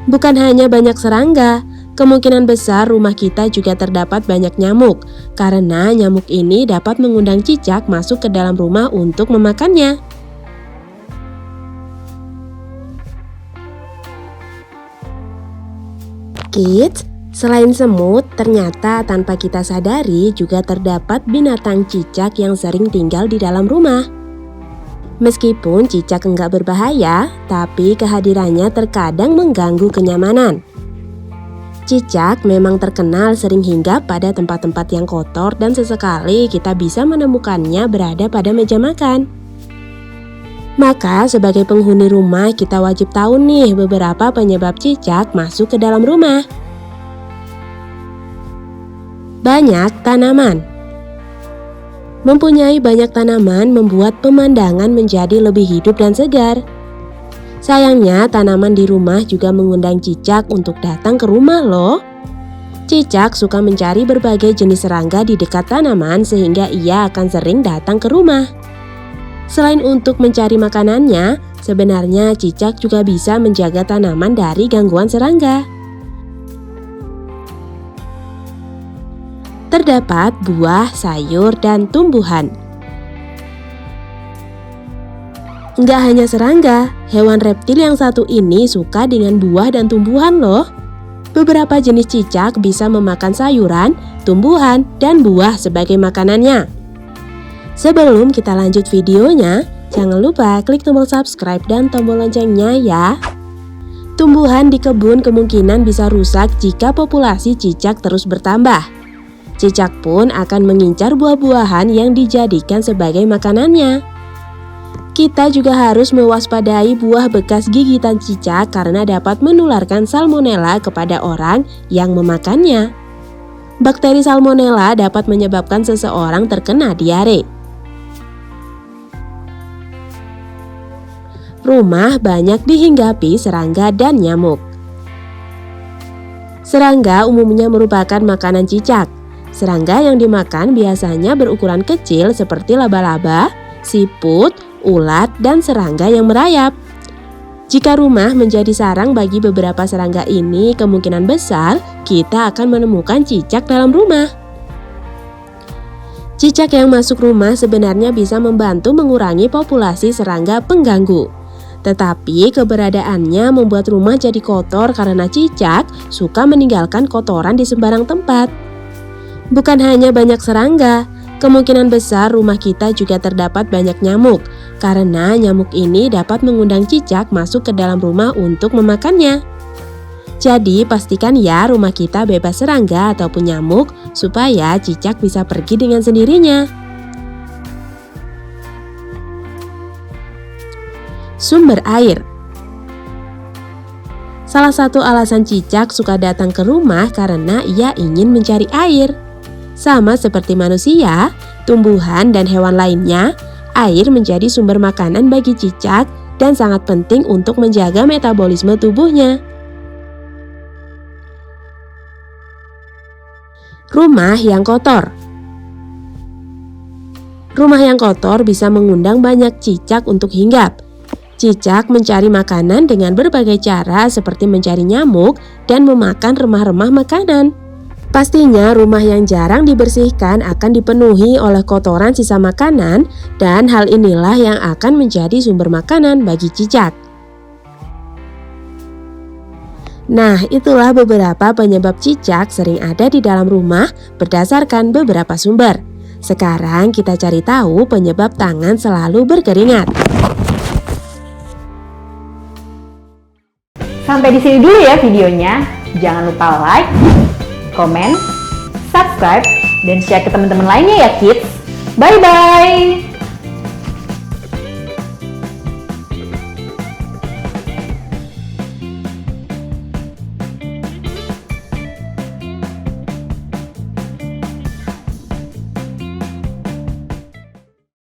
Bukan hanya banyak serangga, kemungkinan besar rumah kita juga terdapat banyak nyamuk, karena nyamuk ini dapat mengundang cicak masuk ke dalam rumah untuk memakannya. Kids, selain semut, ternyata tanpa kita sadari juga terdapat binatang cicak yang sering tinggal di dalam rumah. Meskipun cicak enggak berbahaya, tapi kehadirannya terkadang mengganggu kenyamanan. Cicak memang terkenal sering hinggap pada tempat-tempat yang kotor dan sesekali kita bisa menemukannya berada pada meja makan. Maka sebagai penghuni rumah kita wajib tahu nih beberapa penyebab cicak masuk ke dalam rumah. Banyak tanaman. Mempunyai banyak tanaman membuat pemandangan menjadi lebih hidup dan segar. Sayangnya tanaman di rumah juga mengundang cicak untuk datang ke rumah loh. Cicak suka mencari berbagai jenis serangga di dekat tanaman sehingga ia akan sering datang ke rumah. Selain untuk mencari makanannya, sebenarnya cicak juga bisa menjaga tanaman dari gangguan serangga. Terdapat buah, sayur, dan tumbuhan. Nggak hanya serangga, hewan reptil yang satu ini suka dengan buah dan tumbuhan loh. Beberapa jenis cicak bisa memakan sayuran, tumbuhan, dan buah sebagai makanannya. Sebelum kita lanjut videonya, jangan lupa klik tombol subscribe dan tombol loncengnya ya. Tumbuhan di kebun kemungkinan bisa rusak jika populasi cicak terus bertambah. Cicak pun akan mengincar buah-buahan yang dijadikan sebagai makanannya. Kita juga harus mewaspadai buah bekas gigitan cicak karena dapat menularkan salmonella kepada orang yang memakannya. Bakteri salmonella dapat menyebabkan seseorang terkena diare. Rumah banyak dihinggapi serangga dan nyamuk. Serangga umumnya merupakan makanan cicak. Serangga yang dimakan biasanya berukuran kecil seperti laba-laba, siput, ulat, dan serangga yang merayap. Jika rumah menjadi sarang bagi beberapa serangga ini, kemungkinan besar kita akan menemukan cicak dalam rumah. Cicak yang masuk rumah sebenarnya bisa membantu mengurangi populasi serangga pengganggu. Tetapi keberadaannya membuat rumah jadi kotor karena cicak suka meninggalkan kotoran di sembarang tempat. Bukan hanya banyak serangga, kemungkinan besar rumah kita juga terdapat banyak nyamuk, karena nyamuk ini dapat mengundang cicak masuk ke dalam rumah untuk memakannya. Jadi pastikan ya rumah kita bebas serangga ataupun nyamuk, supaya cicak bisa pergi dengan sendirinya. Sumber air. Salah satu alasan cicak suka datang ke rumah karena ia ingin mencari air. Sama seperti manusia, tumbuhan, dan hewan lainnya, air menjadi sumber makanan bagi cicak dan sangat penting untuk menjaga metabolisme tubuhnya. Rumah yang kotor. Rumah yang kotor bisa mengundang banyak cicak untuk hinggap. Cicak mencari makanan dengan berbagai cara seperti mencari nyamuk dan memakan remah-remah makanan. Pastinya rumah yang jarang dibersihkan akan dipenuhi oleh kotoran sisa makanan dan hal inilah yang akan menjadi sumber makanan bagi cicak. Nah, itulah beberapa penyebab cicak sering ada di dalam rumah berdasarkan beberapa sumber. Sekarang kita cari tahu penyebab tangan selalu berkeringat. Sampai di sini dulu ya videonya. Jangan lupa like, komen, subscribe, dan share ke teman-teman lainnya ya kids. Bye-bye!